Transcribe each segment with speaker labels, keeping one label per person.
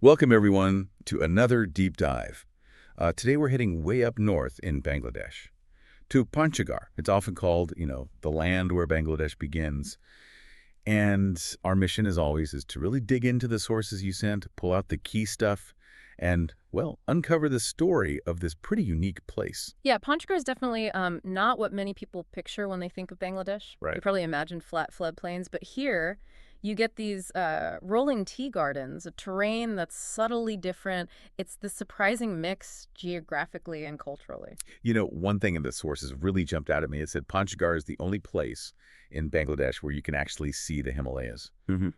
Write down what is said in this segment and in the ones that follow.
Speaker 1: Welcome, everyone, to another deep dive. Today we're heading way up north in Bangladesh, to Panchagarh. It's often called, the land where Bangladesh begins. And our mission, as always, is to really dig into the sources you sent, pull out the key stuff, and, well, uncover the story of this pretty unique place.
Speaker 2: Yeah, Panchgarh is definitely not what many people picture when they think of Bangladesh.
Speaker 1: Right.
Speaker 2: You probably imagine flat floodplains, but here you get these rolling tea gardens, a terrain that's subtly different. It's the surprising mix geographically and culturally.
Speaker 1: One thing in the sources really jumped out at me. It said Panchgarh is the only place in Bangladesh where you can actually see the Himalayas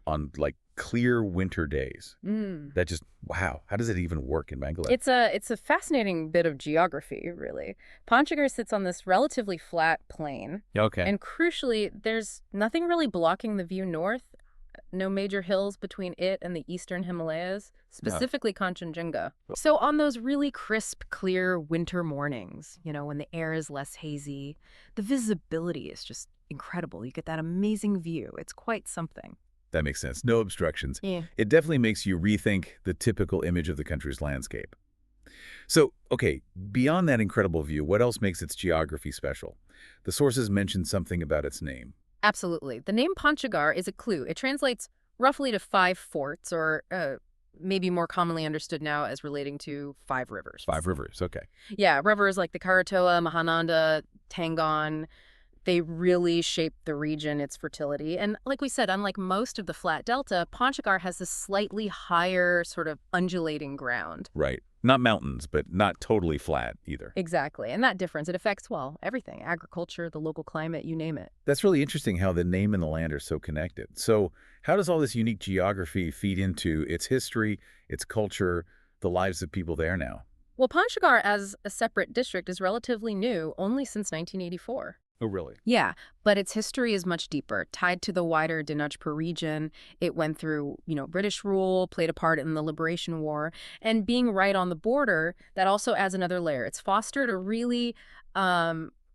Speaker 1: on, clear winter days.
Speaker 2: Mm.
Speaker 1: That just, wow, how does it even work in Bangladesh?
Speaker 2: It's a fascinating bit of geography, really. Panchgarh sits on this relatively flat plain,
Speaker 1: Okay.
Speaker 2: and crucially, there's nothing really blocking the view north. No major hills between it and the eastern Himalayas, specifically Kanchenjunga. So on those really crisp, clear winter mornings, when the air is less hazy, the visibility is just incredible. You get that amazing view. It's quite something.
Speaker 1: That makes sense. No obstructions.
Speaker 2: Yeah.
Speaker 1: It definitely makes you rethink the typical image of the country's landscape. So, okay, beyond that incredible view, what else makes its geography special? The sources mention something about its name.
Speaker 2: Absolutely. The name Panchagarh is a clue. It translates roughly to five forts, or maybe more commonly understood now as relating to five rivers.
Speaker 1: Five rivers, okay.
Speaker 2: Yeah, rivers like the Karotoa, Mahananda, Tangon, they really shape the region, its fertility. And like we said, unlike most of the flat delta, Panchagarh has this slightly higher sort of undulating ground.
Speaker 1: Right. Not mountains, but not totally flat either.
Speaker 2: Exactly. And that difference, it affects, well, everything. Agriculture, the local climate, you name it.
Speaker 1: That's really interesting how the name and the land are so connected. So how does all this unique geography feed into its history, its culture, the lives of people there now?
Speaker 2: Well, Panchagarh as a separate district is relatively new, only since 1984.
Speaker 1: Oh, really?
Speaker 2: Yeah, but its history is much deeper, tied to the wider Dinajpur region. It went through, British rule, played a part in the Liberation War, and being right on the border, that also adds another layer. It's fostered a really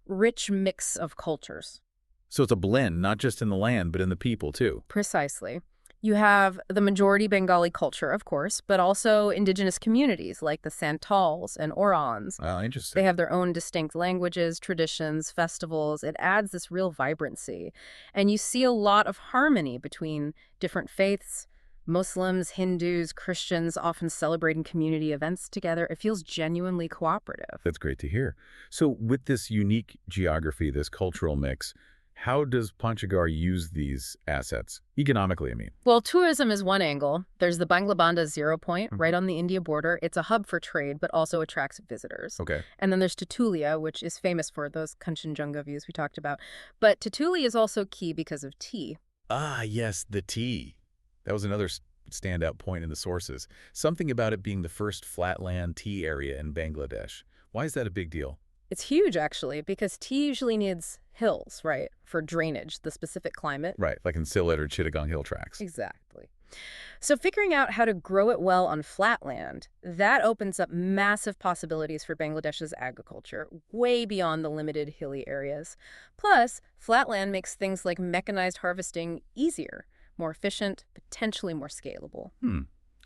Speaker 2: rich mix of cultures.
Speaker 1: So it's a blend, not just in the land, but in the people, too.
Speaker 2: Precisely. You have the majority Bengali culture, of course, but also indigenous communities like the Santals and Orans.
Speaker 1: Oh, interesting.
Speaker 2: They have their own distinct languages, traditions, festivals. It adds this real vibrancy. And you see a lot of harmony between different faiths. Muslims, Hindus, Christians often celebrating community events together. It feels genuinely cooperative.
Speaker 1: That's great to hear. So with this unique geography, this cultural mix, how does Panchagarh use these assets? Economically, I mean.
Speaker 2: Well, tourism is one angle. There's the Banglabanda Zero Point right on the India border. It's a hub for trade, but also attracts visitors.
Speaker 1: Okay.
Speaker 2: And then there's Tutulia, which is famous for those Kanchenjunga views we talked about. But Tutulia is also key because of tea.
Speaker 1: Ah, yes, the tea. That was another standout point in the sources. Something about it being the first flatland tea area in Bangladesh. Why is that a big deal?
Speaker 2: It's huge, actually, because tea usually needs hills, right, for drainage, the specific climate.
Speaker 1: Right, like in Sylhet or Chittagong hill tracts.
Speaker 2: Exactly. So figuring out how to grow it well on flatland, that opens up massive possibilities for Bangladesh's agriculture, way beyond the limited hilly areas. Plus, flatland makes things like mechanized harvesting easier, more efficient, potentially more scalable.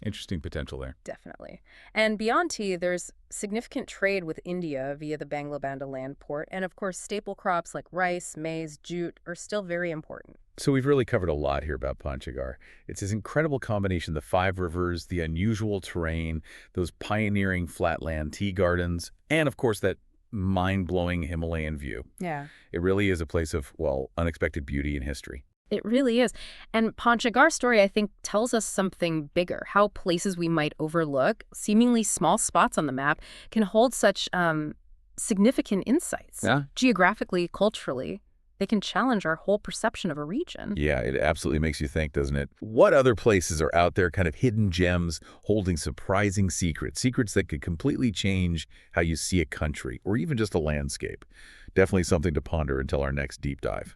Speaker 1: Interesting potential there.
Speaker 2: Definitely. And beyond tea, there's significant trade with India via the Banglabanda land port. And of course, staple crops like rice, maize, jute are still very important.
Speaker 1: So we've really covered a lot here about Panchagarh. It's this incredible combination, the five rivers, the unusual terrain, those pioneering flatland tea gardens, and of course that mind-blowing Himalayan view.
Speaker 2: Yeah.
Speaker 1: It really is a place of, well, unexpected beauty and history.
Speaker 2: It really is. And Panchagarh's story, I think, tells us something bigger, how places we might overlook, seemingly small spots on the map, can hold such significant insights.
Speaker 1: Yeah.
Speaker 2: Geographically, culturally, they can challenge our whole perception of a region.
Speaker 1: Yeah, it absolutely makes you think, doesn't it? What other places are out there, kind of hidden gems, holding surprising secrets that could completely change how you see a country or even just a landscape? Definitely something to ponder until our next deep dive.